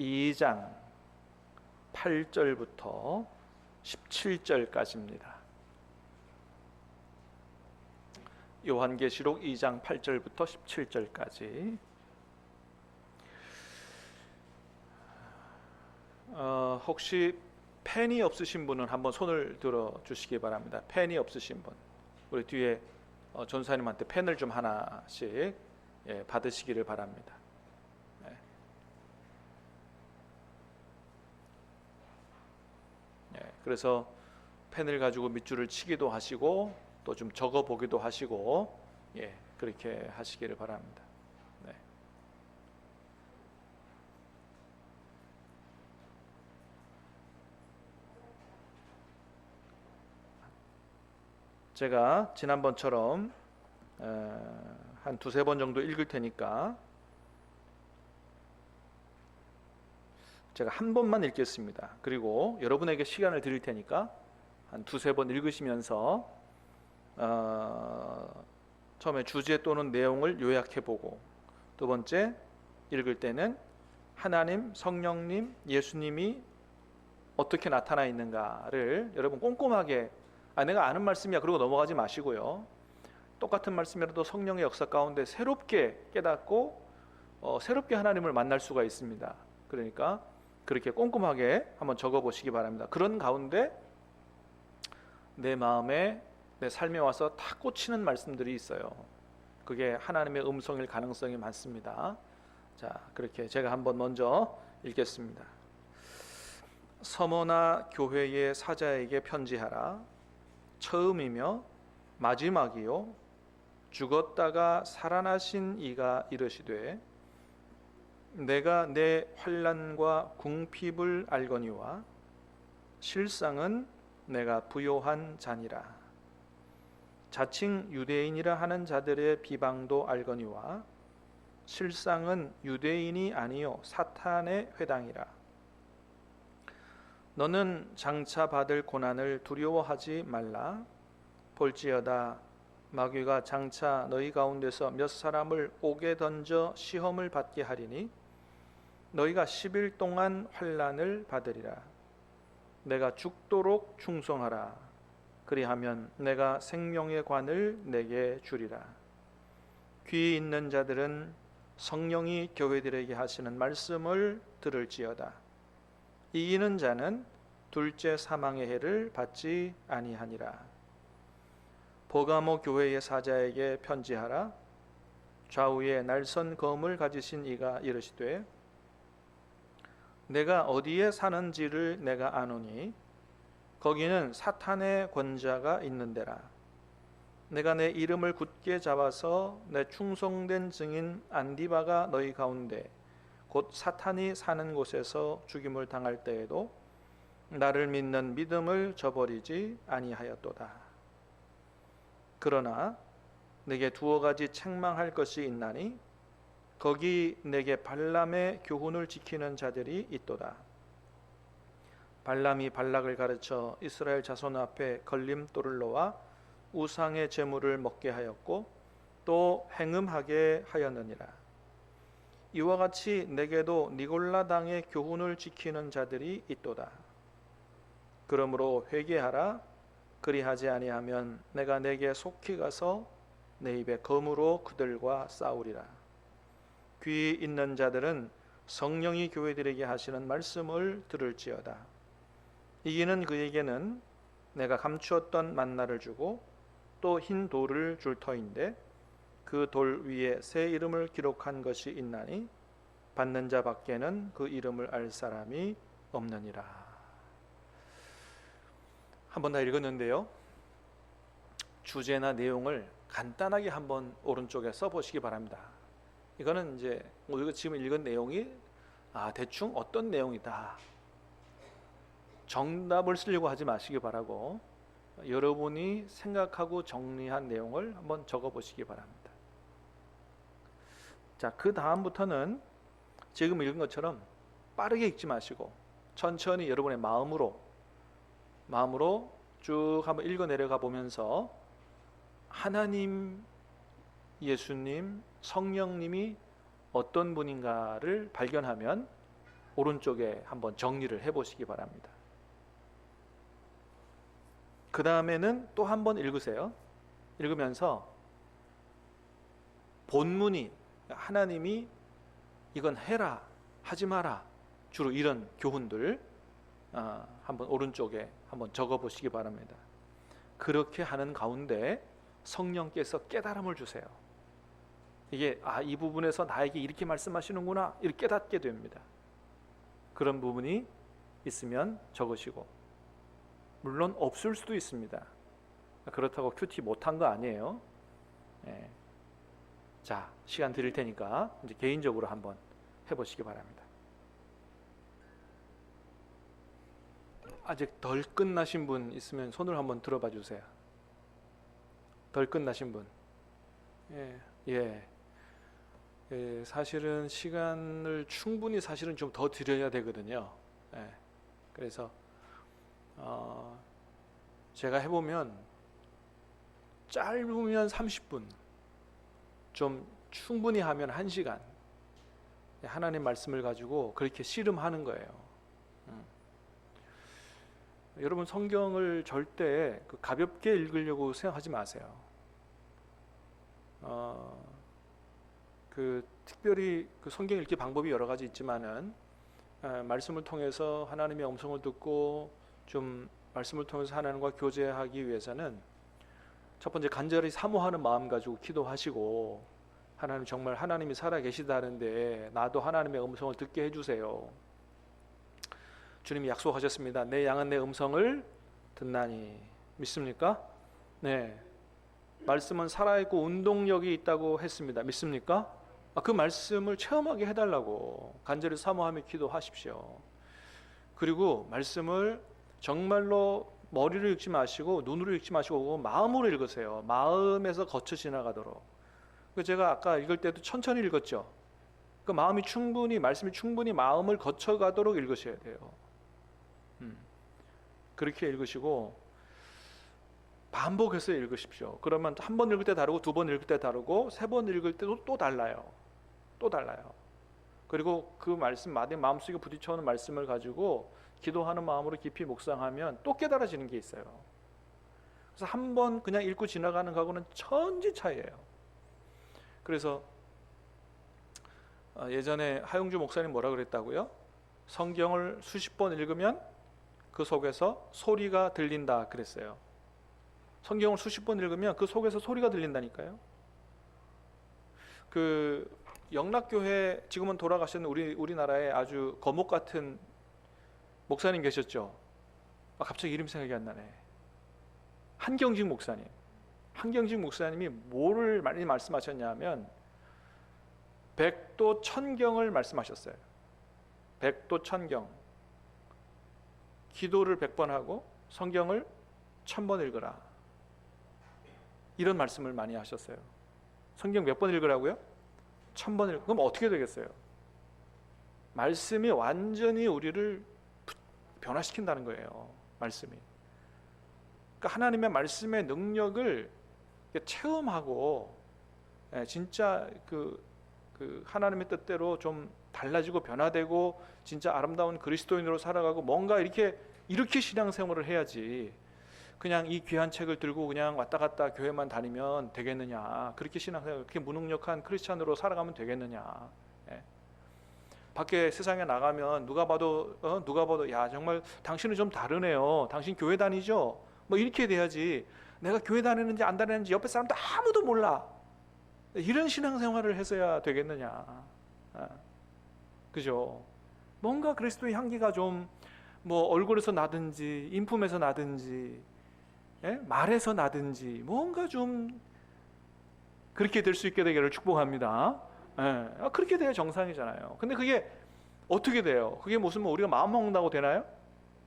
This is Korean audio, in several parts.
2장 8절부터 17절까지입니다. 요한계시록 2장 8절부터 17절까지. 혹시 펜이 없으신 분은 한번 손을 들어 주시기 바랍니다. 펜이 없으신 분, 우리 뒤에 전사님한테 펜을 좀 하나씩 받으시기를 바랍니다. 그래서 펜을 가지고 밑줄을 치기도 하시고 또 좀 적어 보기도 하시고 그렇게 하시기를 바랍니다. 제가 지난번처럼 한 두세 번 정도 읽을 테니까 제가 한 번만 읽겠습니다. 그리고 여러분에게 시간을 드릴 테니까 한 두세 번 읽으시면서 처음에 주제 또는 내용을 요약해보고, 두 번째 읽을 때는 하나님, 성령님, 예수님이 어떻게 나타나 있는가를 여러분 꼼꼼하게, 내가 아는 말씀이야 그러고 넘어가지 마시고요. 똑같은 말씀이라도 성령의 역사 가운데 새롭게 깨닫고 새롭게 하나님을 만날 수가 있습니다. 그러니까 그렇게 꼼꼼하게 한번 적어보시기 바랍니다. 그런 가운데 내 마음에, 내 삶에 와서 다 꽂히는 말씀들이 있어요. 그게 하나님의 음성일 가능성이 많습니다. 자, 그렇게 제가 한번 먼저 읽겠습니다. 서머나 교회의 사자에게 편지하라. 처음이며 마지막이요 죽었다가 살아나신 이가 이르시되, 내가 내 환난과 궁핍을 알거니와 실상은 내가 부요한 자니라. 자칭 유대인이라 하는 자들의 비방도 알거니와 실상은 유대인이 아니요 사탄의 회당이라. 너는 장차 받을 고난을 두려워하지 말라. 볼지어다 마귀가 장차 너희 가운데서 몇 사람을 옥에 던져 시험을 받게 하리니 너희가 10일 동안 환난을 받으리라. 내가 죽도록 충성하라. 그리하면 내가 생명의 관을 내게 주리라. 귀 있는 자들은 성령이 교회들에게 하시는 말씀을 들을지어다. 이기는 자는 둘째 사망의 해를 받지 아니하니라. 버가모 교회의 사자에게 편지하라. 좌우에 날선 검을 가지신 이가 이르시되, 내가 어디에 사는지를 내가 아노니 거기는 사탄의 권자가 있는 데라. 내가 내 이름을 굳게 잡아서 내 충성된 증인 안디바가 너희 가운데 곧 사탄이 사는 곳에서 죽임을 당할 때에도 나를 믿는 믿음을 저버리지 아니하였도다. 그러나 내게 두어 가지 책망할 것이 있나니 거기 내게 발람의 교훈을 지키는 자들이 있도다. 발람이 발락을 가르쳐 이스라엘 자손 앞에 걸림돌을 놓아 우상의 제물을 먹게 하였고 또 행음하게 하였느니라. 이와 같이 내게도 니골라 당의 교훈을 지키는 자들이 있도다. 그러므로 회개하라. 그리하지 아니하면 내가 내게 속히 가서 내 입에 검으로 그들과 싸우리라. 귀 있는 자들은 성령이 교회들에게 하시는 말씀을 들을지어다. 이기는 그에게는 내가 감추었던 만나를 주고 또 흰 돌을 줄 터인데 그 돌 위에 새 이름을 기록한 것이 있나니 받는 자 밖에는 그 이름을 알 사람이 없느니라. 한번 다 읽었는데요, 주제나 내용을 간단하게 한번 오른쪽에 써보시기 바랍니다. 이거는 이제 우리가 지금 읽은 내용이 대충 어떤 내용이다, 정답을 쓰려고 하지 마시기 바라고 여러분이 생각하고 정리한 내용을 한번 적어보시기 바랍니다. 자, 그 다음부터는 지금 읽은 것처럼 빠르게 읽지 마시고 천천히 여러분의 마음으로 쭉 한번 읽어 내려가 보면서 하나님, 예수님, 성령님이 어떤 분인가를 발견하면 오른쪽에 한번 정리를 해보시기 바랍니다. 그 다음에는 또 한번 읽으세요. 읽으면서 본문이 하나님이 이건 해라, 하지 마라, 주로 이런 교훈들 한번 오른쪽에 한번 적어보시기 바랍니다. 그렇게 하는 가운데 성령께서 깨달음을 주세요. 이게 이 부분에서 나에게 이렇게 말씀하시는구나 이렇게 깨닫게 됩니다. 그런 부분이 있으면 적으시고, 물론 없을 수도 있습니다. 그렇다고 큐티 못한 거 아니에요. 자, 시간 드릴 테니까 이제 개인적으로 한번 해보시기 바랍니다. 아직 덜 끝나신 분 있으면 손을 한번 들어봐 주세요. 덜 끝나신 분. 사실은 시간을 충분히 사실은 좀 더 드려야 되거든요. 그래서 제가 해보면 짧으면 30분, 좀 충분히 하면 1시간 하나님 말씀을 가지고 그렇게 씨름하는 거예요. 여러분, 성경을 절대 가볍게 읽으려고 생각하지 마세요. 특별히 성경 읽기 방법이 여러 가지 있지만은 말씀을 통해서 하나님의 음성을 듣고 좀 말씀을 통해서 하나님과 교제하기 위해서는 첫 번째 간절히 사모하는 마음 가지고 기도하시고, 하나님 정말 하나님이 살아 계시다는데 나도 하나님의 음성을 듣게 해주세요. 주님이 약속하셨습니다. 내 양은 내 음성을 듣나니. 믿습니까? 네. 말씀은 살아있고 운동력이 있다고 했습니다. 믿습니까? 그 말씀을 체험하게 해달라고 간절히 사모하며 기도하십시오. 그리고 말씀을 정말로 머리로 읽지 마시고 눈으로 읽지 마시고 마음으로 읽으세요. 마음에서 거쳐 지나가도록. 제가 아까 읽을 때도 천천히 읽었죠. 그 마음이 충분히, 말씀이 충분히 마음을 거쳐가도록 읽으셔야 돼요. 그렇게 읽으시고 반복해서 읽으십시오. 그러면 한 번 읽을 때 다르고, 두 번 읽을 때 다르고, 세 번 읽을 때도 또 달라요. 또 달라요. 그리고 그 말씀, 마음속에 부딪혀오는 말씀을 가지고 기도하는 마음으로 깊이 묵상하면 또 깨달아지는 게 있어요. 그래서 한 번 그냥 읽고 지나가는 거하고는 천지 차이예요. 그래서 예전에 하용주 목사님 뭐라 그랬다고요? 성경을 수십 번 읽으면 그 속에서 소리가 들린다 그랬어요. 성경을 수십 번 읽으면 그 속에서 소리가 들린다니까요. 영락교회 지금은 돌아가셨는 우리나라에 아주 거목 같은 목사님 계셨죠. 갑자기 이름 생각이 안 나네. 한경직 목사님. 한경직 목사님이 뭐를 많이 말씀하셨냐면 백도 천경을 말씀하셨어요. 백도 천경. 기도를 100번 하고 성경을 1000번 읽으라. 이런 말씀을 많이 하셨어요. 성경 몇 번 읽으라고요? 1000번 읽으라. 그럼 어떻게 되겠어요? 말씀이 완전히 우리를 변화시킨다는 거예요. 말씀이. 그러니까 하나님의 말씀의 능력을 체험하고 진짜 하나님의 뜻대로 좀 달라지고 변화되고 진짜 아름다운 그리스도인으로 살아가고 뭔가 이렇게 신앙생활을 해야지 그냥 이 귀한 책을 들고 그냥 왔다 갔다 교회만 다니면 되겠느냐. 그렇게 신앙생활, 그렇게 무능력한 크리스찬으로 살아가면 되겠느냐. 밖에 세상에 나가면 누가 봐도 야 정말 당신은 좀 다르네요. 당신 교회 다니죠? 뭐 이렇게 돼야지. 내가 교회 다니는지 안 다니는지 옆에 사람도 아무도 몰라. 이런 신앙생활을 해서야 되겠느냐. 그죠? 뭔가 그리스도의 향기가 좀 뭐 얼굴에서 나든지 인품에서 나든지 말에서 나든지 뭔가 좀 그렇게 될 수 있게 되기를 축복합니다. 그렇게 돼야 정상이잖아요. 근데 그게 어떻게 돼요? 그게 무슨 우리가 마음 먹는다고 되나요?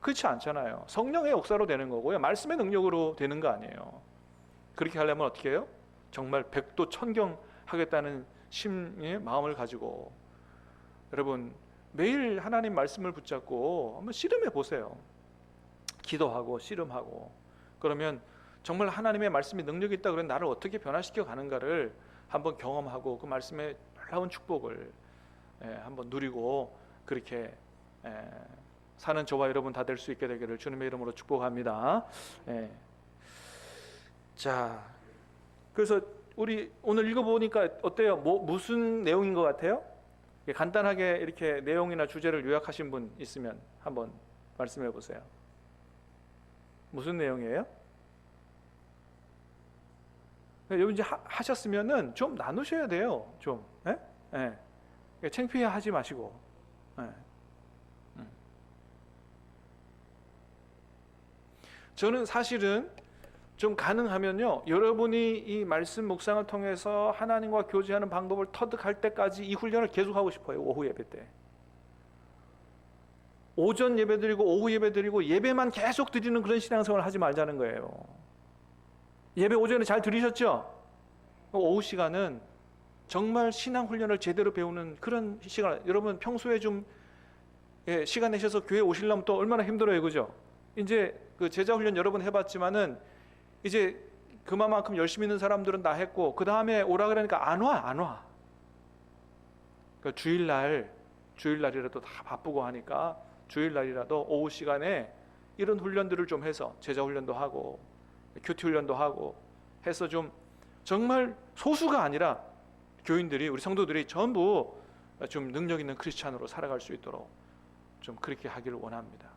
그렇지 않잖아요. 성령의 역사로 되는 거고요. 말씀의 능력으로 되는 거 아니에요. 그렇게 하려면 어떻게 해요? 정말 백도 천경 하겠다는 마음을 가지고 여러분 매일 하나님 말씀을 붙잡고 한번 씨름해 보세요. 기도하고 씨름하고 그러면 정말 하나님의 말씀이 능력이 있다 그러면 나를 어떻게 변화시켜 가는가를 한번 경험하고 그 말씀의 놀라운 축복을 한번 누리고 그렇게 사는 저와 여러분 다 될 수 있게 되기를 주님의 이름으로 축복합니다. 자, 그래서 우리 오늘 읽어보니까 어때요? 무슨 내용인 것 같아요? 간단하게 이렇게 내용이나 주제를 요약하신 분 있으면 한번 말씀해 보세요. 무슨 내용이에요? 여러분 이제 하셨으면은 좀 나누셔야 돼요. 좀, 창피해 하지 마시고. 저는 사실은 좀 가능하면요, 여러분이 이 말씀 묵상을 통해서 하나님과 교제하는 방법을 터득할 때까지 이 훈련을 계속하고 싶어요. 오후 예배 때 오전 예배 드리고 오후 예배 드리고 예배만 계속 드리는 그런 신앙생활을 하지 말자는 거예요. 예배 오전에 잘 들으셨죠? 오후 시간은 정말 신앙 훈련을 제대로 배우는 그런 시간. 여러분 평소에 좀 시간 내셔서 교회 오시려면 또 얼마나 힘들어요, 그죠? 이제 그 제자 훈련 여러 번 해봤지만은 이제 그만큼 열심히 있는 사람들은 다 했고 그 다음에 오라 그러니까 안 와. 그러니까 주일날이라도 다 바쁘고 하니까 주일날이라도 오후 시간에 이런 훈련들을 좀 해서 제자 훈련도 하고 큐티 훈련도 하고 해서 좀 정말 소수가 아니라 교인들이 우리 성도들이 전부 좀 능력 있는 크리스찬으로 살아갈 수 있도록 좀 그렇게 하기를 원합니다.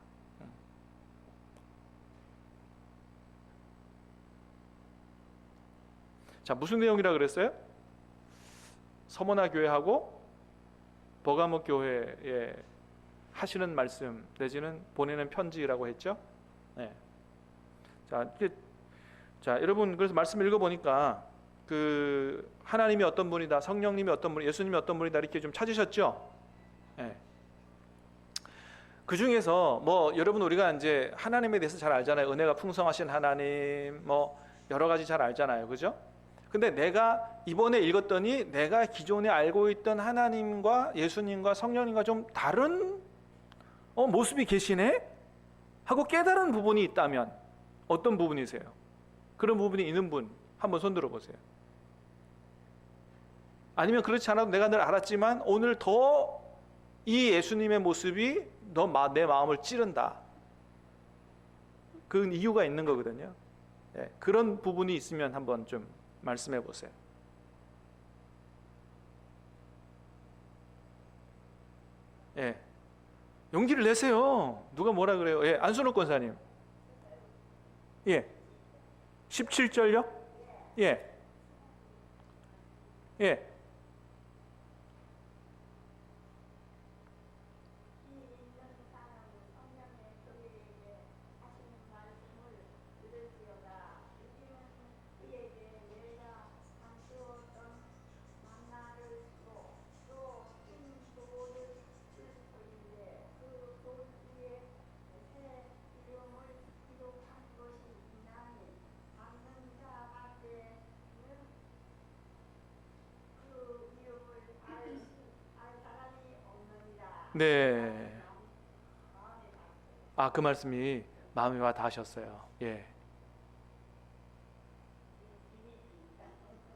자, 무슨 내용이라 그랬어요? 서머나 교회하고 버가모 교회에 하시는 말씀 내지는 보내는 편지라고 했죠. 자, 여러분 그래서 말씀 읽어보니까 그 하나님이 어떤 분이다, 성령님이 어떤 분, 예수님이 어떤 분이다 이렇게 좀 찾으셨죠. 그 중에서 뭐 여러분 우리가 이제 하나님에 대해서 잘 알잖아요. 은혜가 풍성하신 하나님, 뭐 여러 가지 잘 알잖아요, 그죠? 근데 내가 이번에 읽었더니 내가 기존에 알고 있던 하나님과 예수님과 성령님과 좀 다른 모습이 계시네? 하고 깨달은 부분이 있다면 어떤 부분이세요? 그런 부분이 있는 분 한번 손 들어보세요. 아니면 그렇지 않아도 내가 늘 알았지만 오늘 더 이 예수님의 모습이 내 마음을 찌른다. 그 이유가 있는 거거든요. 그런 부분이 있으면 한번 좀 말씀해 보세요. 용기를 내세요. 누가 뭐라 그래요? 안순옥 권사님. 17절요? 네. 그 말씀이 마음에 와 닿으셨어요.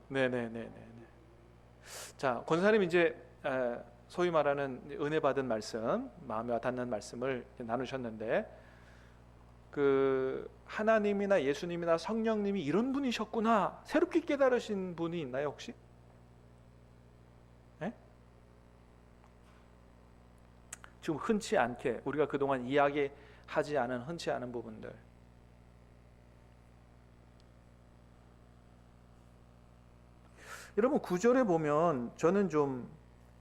네네네네. 자, 권사님 이제 소위 말하는 은혜 받은 말씀, 마음에 와 닿는 말씀을 나누셨는데, 그 하나님이나 예수님이나 성령님이 이런 분이셨구나 새롭게 깨달으신 분이 있나요 혹시? 지금 흔치 않게 우리가 그동안 이야기하지 않은 흔치 않은 부분들. 여러분 9절에 보면 저는 좀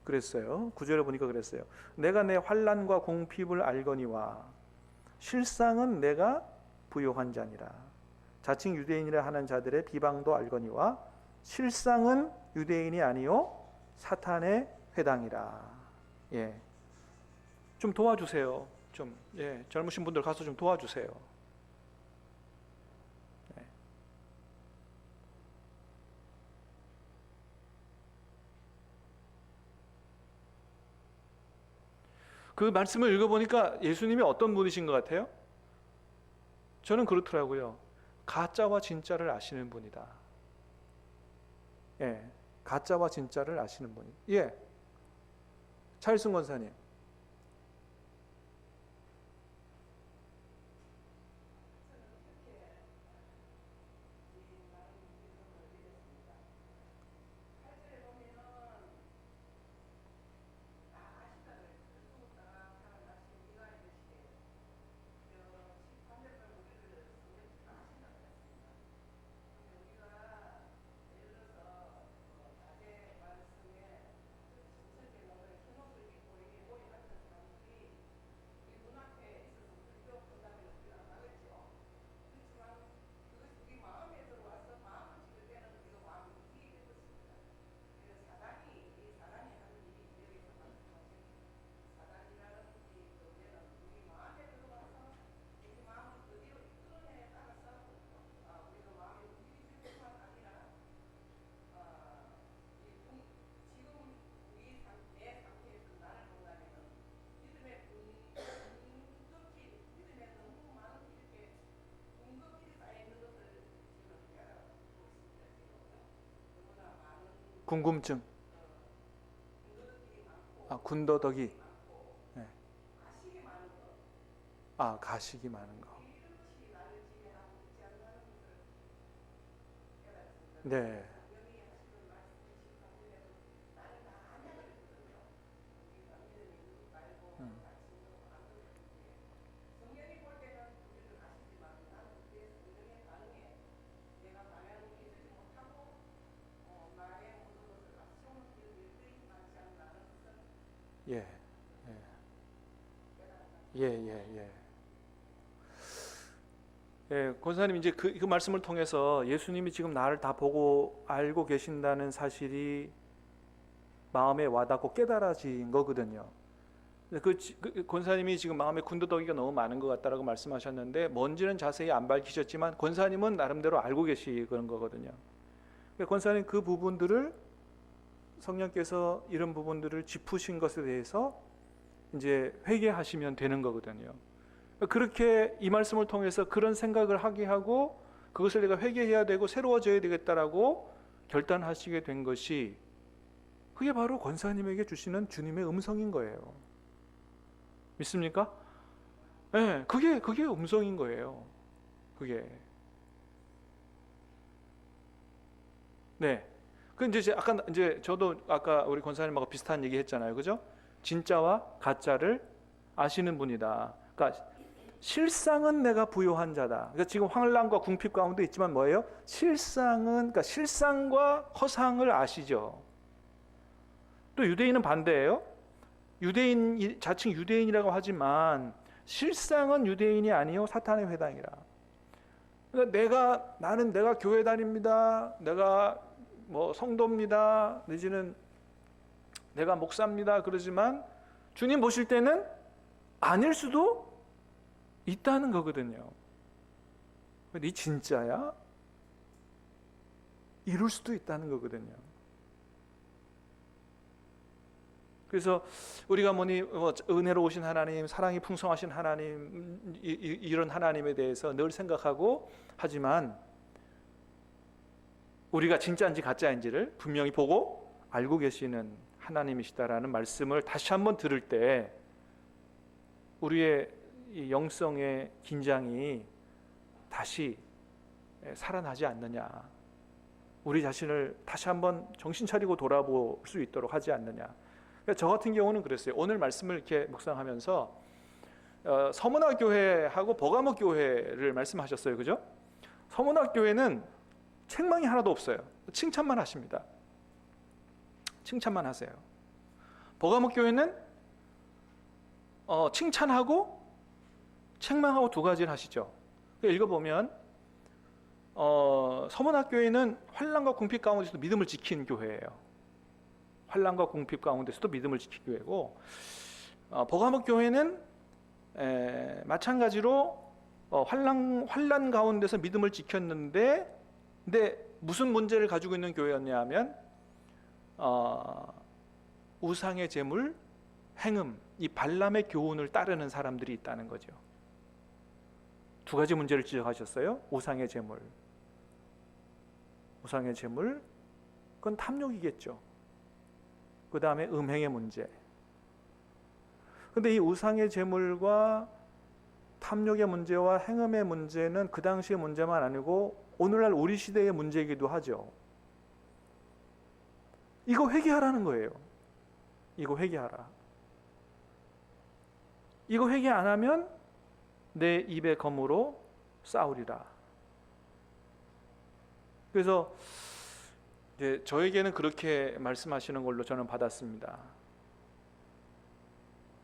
그랬어요. 9절에 보니까 그랬어요. 내가 내 환난과 공핍을 알거니와 실상은 내가 부요한 자니라. 자칭 유대인이라 하는 자들의 비방도 알거니와 실상은 유대인이 아니요 사탄의 회당이라. 좀 도와주세요. 좀 젊으신 분들 가서 좀 도와주세요. 그 말씀을 읽어보니까 예수님이 어떤 분이신 것 같아요? 저는 그렇더라고요. 가짜와 진짜를 아시는 분이다. 가짜와 진짜를 아시는 분이. 차일승 권사님. 궁금증. 아, 군더더기. 네. 아, 가식이 많은 거. 네. 음. 예. 예, 예, 예. 예, 권사님 이제 그 말씀을 통해서 예수님이 지금 나를 다 보고 알고 계신다는 사실이 마음에 와닿고 깨달아진 거거든요. 권사님이 지금 마음에 군더더기가 너무 많은 것 같다라고 말씀하셨는데 뭔지는 자세히 안 밝히셨지만 권사님은 나름대로 알고 계시는 거거든요. 권사님 그 부분들을 성령께서 이런 부분들을 짚으신 것에 대해서 이제 회개하시면 되는 거거든요. 그렇게 이 말씀을 통해서 그런 생각을 하게 하고 그것을 내가 회개해야 되고 새로워져야 되겠다라고 결단하시게 된 것이 그게 바로 권사님에게 주시는 주님의 음성인 거예요. 믿습니까? 네, 그게 음성인 거예요. 그게. 네. 그 이제 아까 이제 저도 아까 우리 권사님하고 비슷한 얘기 했잖아요. 그죠? 진짜와 가짜를 아시는 분이다. 그러니까 실상은 내가 부요한 자다. 그러니까 지금 환난과 궁핍 가운데 있지만 뭐예요? 그러니까 실상과 허상을 아시죠. 또 유대인은 반대예요. 유대인 자칭 유대인이라고 하지만 실상은 유대인이 아니요 사탄의 회당이라. 그러니까 내가 교회 다닙니다. 내가 뭐 성도입니다. 내지는 내가 목사입니다. 그러지만 주님 보실 때는 아닐 수도 있다는 거거든요. 네 진짜야? 이럴 수도 있다는 거거든요. 그래서 우리가 은혜로우신 하나님, 사랑이 풍성하신 하나님, 이런 하나님에 대해서 늘 생각하고 하지만 우리가 진짜인지 가짜인지를 분명히 보고 알고 계시는 하나님이시다라는 말씀을 다시 한번 들을 때 우리의 이 영성의 긴장이 다시 살아나지 않느냐, 우리 자신을 다시 한번 정신 차리고 돌아볼 수 있도록 하지 않느냐. 그러니까 저 같은 경우는 그랬어요. 오늘 말씀을 이렇게 묵상하면서 서문화 교회하고 버가모 교회를 말씀하셨어요. 그죠? 서문화 교회는 책망이 하나도 없어요. 칭찬만 하십니다. 칭찬만 하세요. 버가모 교회는 칭찬하고 책망하고 두 가지를 하시죠. 읽어보면 서문학교회는 환난과 궁핍 가운데서도 믿음을 지킨 교회예요. 환난과 궁핍 가운데서도 믿음을 지킨 교회고, 버가모 교회는 마찬가지로 환난 가운데서 믿음을 지켰는데, 근데 무슨 문제를 가지고 있는 교회였냐 하면 우상의 제물, 행음, 이 발람의 교훈을 따르는 사람들이 있다는 거죠. 두 가지 문제를 지적하셨어요. 우상의 제물, 그건 탐욕이겠죠. 그 다음에 음행의 문제. 근데 이 우상의 제물과 탐욕의 문제와 행음의 문제는 그 당시의 문제만 아니고 오늘날 우리 시대의 문제이기도 하죠. 이거 회개하라는 거예요. 이거 회개하라. 이거 회개 안 하면 내 입의 검으로 싸우리라. 그래서 이제 저에게는 그렇게 말씀하시는 걸로 저는 받았습니다.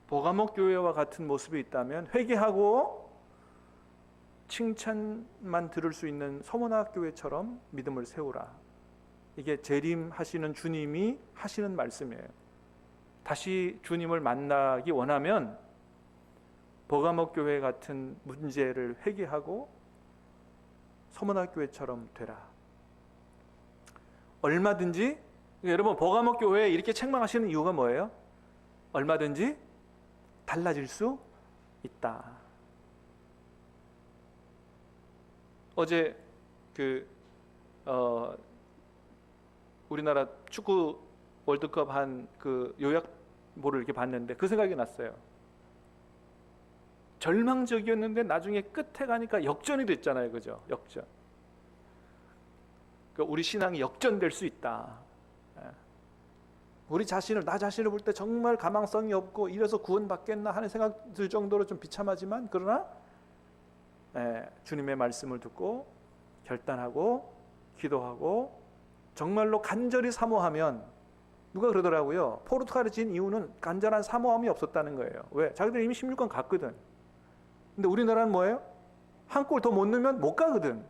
버가모 교회와 같은 모습이 있다면 회개하고 칭찬만 들을 수 있는 서문학 교회처럼 믿음을 세우라. 이게 재림하시는 주님이 하시는 말씀이에요. 다시 주님을 만나기 원하면 버가모 교회 같은 문제를 회개하고 서문학 교회처럼 되라. 얼마든지, 여러분 버가모 교회에 이렇게 책망하시는 이유가 뭐예요? 얼마든지 달라질 수 있다. 어제 우리나라 축구 월드컵 한 그 요약보를 이렇게 봤는데 그 생각이 났어요. 절망적이었는데 나중에 끝에 가니까 역전이 됐잖아요, 그죠? 역전. 그러니까 우리 신앙이 역전될 수 있다. 우리 자신을, 나 자신을 볼 때 정말 가망성이 없고 이래서 구원받겠나 하는 생각 들 정도로 좀 비참하지만, 그러나 주님의 말씀을 듣고 결단하고 기도하고 정말로 간절히 사모하면, 누가 그러더라고요. 포르투갈이 진 이유는 간절한 사모함이 없었다는 거예요. 왜? 자기들 이미 16강 갔거든. 근데 우리나라는 뭐예요? 한 골 더 못 넣으면 못 가거든.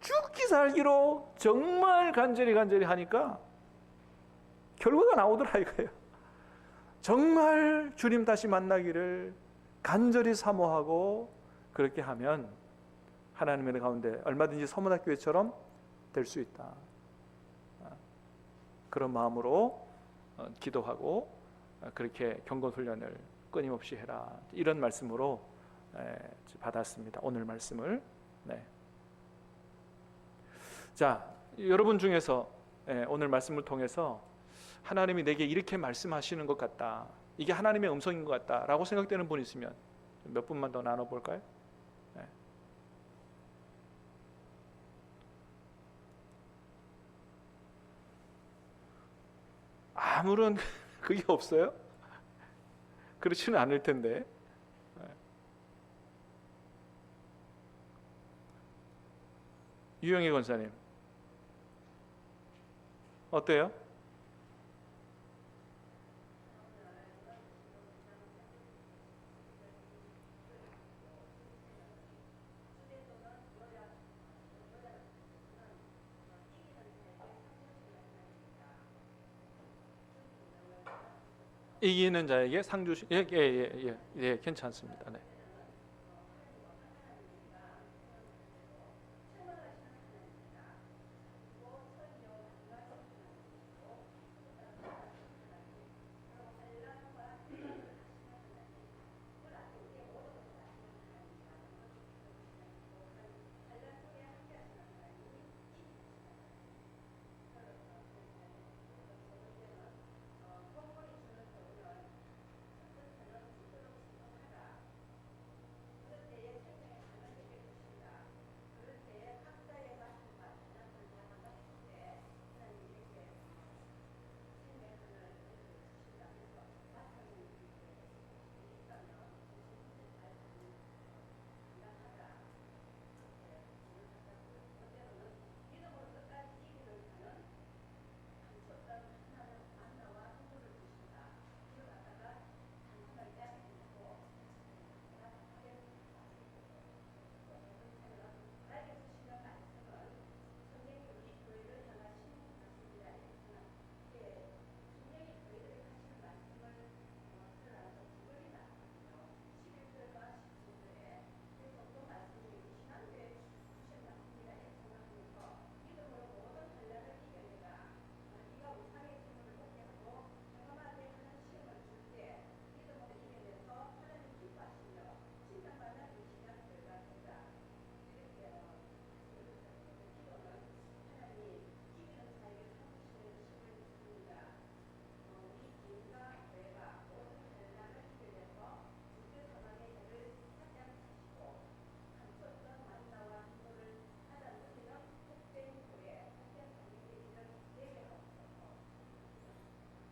죽기 살기로 정말 간절히 하니까 결과가 나오더라 이거예요. 정말 주님 다시 만나기를 간절히 사모하고 그렇게 하면 하나님의 가운데 얼마든지 서문학교회처럼 될 수 있다. 그런 마음으로 기도하고 그렇게 경건훈련을 끊임없이 해라. 이런 말씀으로 받았습니다. 오늘 말씀을. 자, 여러분 중에서 오늘 말씀을 통해서 하나님이 내게 이렇게 말씀하시는 것 같다, 이게 하나님의 음성인 것 같다 라고 생각되는 분 있으면 몇 분만 더 나눠볼까요? 아무런 그게 없어요? 그렇지는 않을 텐데. 유영희 권사님 어때요? 이기는 자에게 상 주시. 예, 괜찮습니다. 네.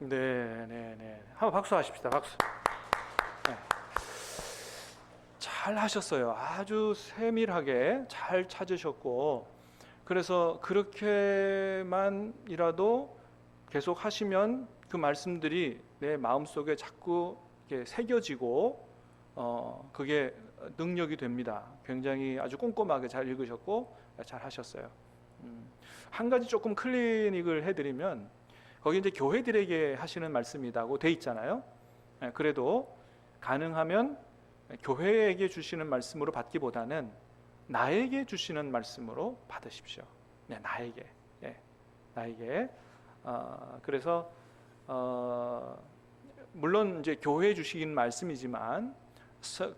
네. 한번 박수 하십시다. 박수. 네. 잘 하셨어요. 아주 세밀하게 잘 찾으셨고, 그래서 그렇게만이라도 계속 하시면 그 말씀들이 내 마음속에 자꾸 이렇게 새겨지고 그게 능력이 됩니다. 굉장히 아주 꼼꼼하게 잘 읽으셨고 잘 하셨어요. 한 가지 조금 클리닉을 해드리면, 거기 이제 교회들에게 하시는 말씀이라고 돼 있잖아요. 그래도 가능하면 교회에게 주시는 말씀으로 받기보다는 나에게 주시는 말씀으로 받으십시오. 네, 나에게. 나에게. 그래서 물론 이제 교회에 주시긴 말씀이지만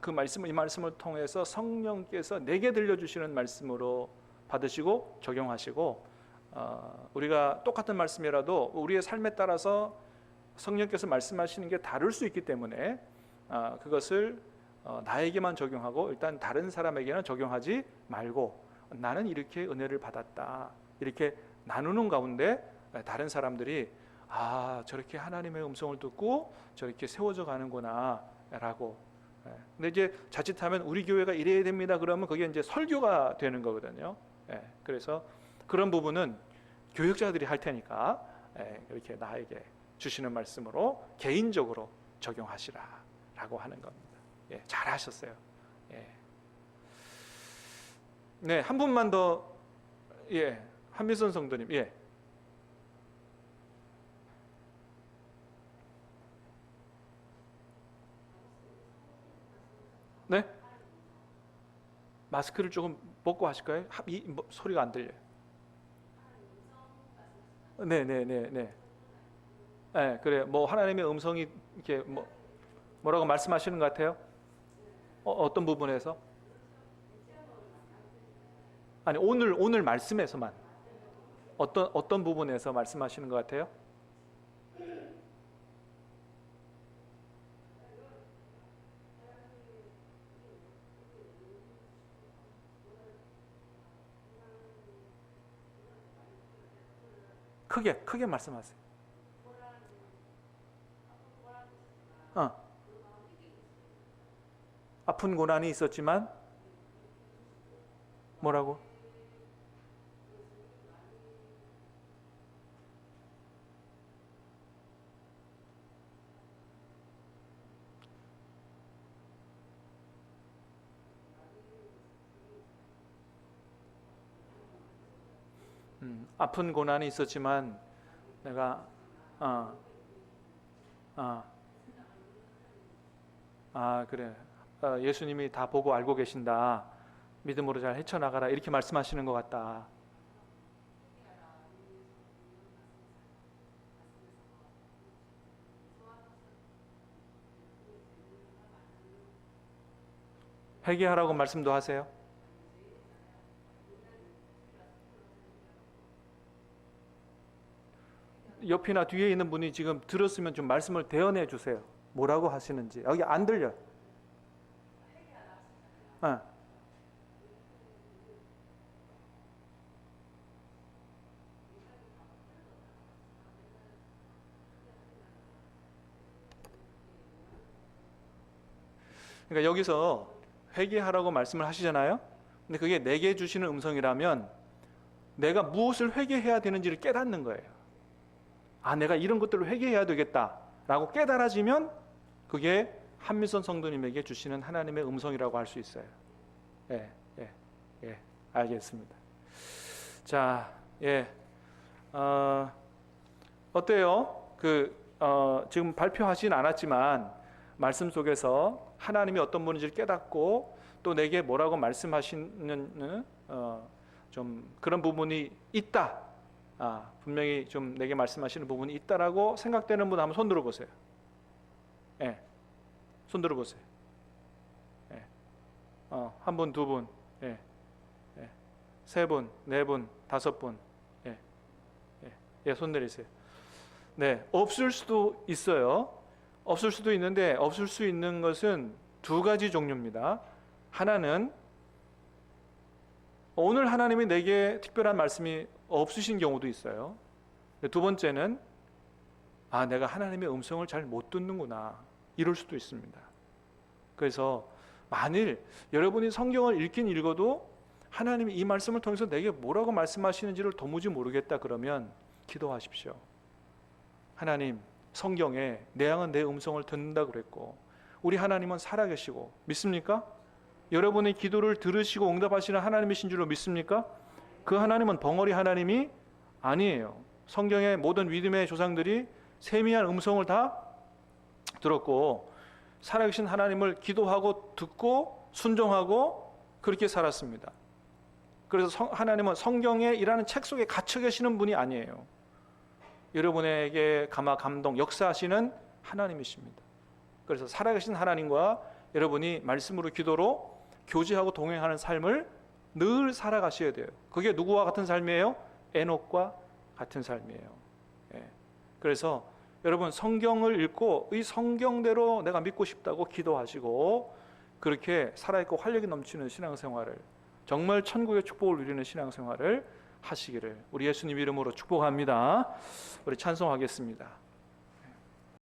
그 말씀을, 이 말씀을 통해서 성령께서 내게 들려주시는 말씀으로 받으시고 적용하시고, 우리가 똑같은 말씀이라도 우리의 삶에 따라서 성령께서 말씀하시는 게 다를 수 있기 때문에 그것을 나에게만 적용하고 일단 다른 사람에게는 적용하지 말고 나는 이렇게 은혜를 받았다 이렇게 나누는 가운데 다른 사람들이 저렇게 하나님의 음성을 듣고 저렇게 세워져 가는구나 라고. 근데 이제 자칫하면 우리 교회가 이래야 됩니다 그러면 그게 이제 설교가 되는 거거든요. 그래서 그런 부분은 교역자들이 할 테니까 이렇게 나에게 주시는 말씀으로 개인적으로 적용하시라 라고 하는 겁니다. 잘하셨어요. 네, 한 분만 더. 한미선 성도님. 네? 마스크를 조금 벗고 하실까요? 소리가 안 들려요. 네. 그래. 뭐 하나님의 음성이 이렇게 뭐라고 말씀하시는 것 같아요? 어떤 부분에서? 아니 오늘 말씀에서만 어떤 부분에서 말씀하시는 것 같아요? 크게 말씀하세요. 아픈 고난이 있었지만 뭐라고? 아픈 고난이 있었지만 내가 그래. 예수님이 다 보고 알고 계신다. 믿음으로 잘 헤쳐나가라. 이렇게 말씀하시는 것 같다. 회개하라고 말씀도 하세요? 옆이나 뒤에 있는 분이 지금 들었으면 좀 말씀을 대언해 주세요. 뭐라고 하시는지. 여기 안 들려. 그러니까 여기서 회개하라고 말씀을 하시잖아요. 근데 그게 내게 주시는 음성이라면 내가 무엇을 회개해야 되는지를 깨닫는 거예요. 내가 이런 것들을 회개해야 되겠다라고 깨달아지면 그게 한미선 성도님에게 주시는 하나님의 음성이라고 할 수 있어요. 알겠습니다. 자, 어때요? 지금 발표하진 않았지만 말씀 속에서 하나님이 어떤 분인지를 깨닫고 또 내게 뭐라고 말씀하시는 좀 그런 부분이 있다. 분명히 좀 내게 말씀하시는 부분이 있다라고 생각되는 분 한번 손 들어보세요. 손 들어보세요. 한 분, 두 분, 세 분, 네 분, 다섯 분, 손 내리세요. 네, 없을 수도 있어요. 없을 수도 있는데 없을 수 있는 것은 두 가지 종류입니다. 하나는 오늘 하나님이 내게 특별한 말씀이 없으신 경우도 있어요. 두 번째는 내가 하나님의 음성을 잘 못 듣는구나 이럴 수도 있습니다. 그래서 만일 여러분이 성경을 읽긴 읽어도 하나님이 이 말씀을 통해서 내게 뭐라고 말씀하시는지를 도무지 모르겠다 그러면 기도하십시오. 하나님, 성경에 내 양은 내 음성을 듣는다 그랬고 우리 하나님은 살아계시고 믿습니까? 여러분의 기도를 들으시고 응답하시는 하나님이신 줄로 믿습니까? 그 하나님은 벙어리 하나님이 아니에요. 성경의 모든 믿음의 조상들이 세미한 음성을 다 들었고 살아계신 하나님을 기도하고 듣고 순종하고 그렇게 살았습니다. 그래서 하나님은 성경에 이라는 책 속에 갇혀 계시는 분이 아니에요. 여러분에게 감동, 역사하시는 하나님이십니다. 그래서 살아계신 하나님과 여러분이 말씀으로 기도로 교제하고 동행하는 삶을 늘 살아가셔야 돼요. 그게 누구와 같은 삶이에요? 에녹과 같은 삶이에요. 예. 그래서 여러분 성경을 읽고 이 성경대로 내가 믿고 싶다고 기도하시고 그렇게 살아있고 활력이 넘치는 신앙생활을, 정말 천국의 축복을 누리는 신앙생활을 하시기를 우리 예수님 이름으로 축복합니다. 우리 찬송하겠습니다.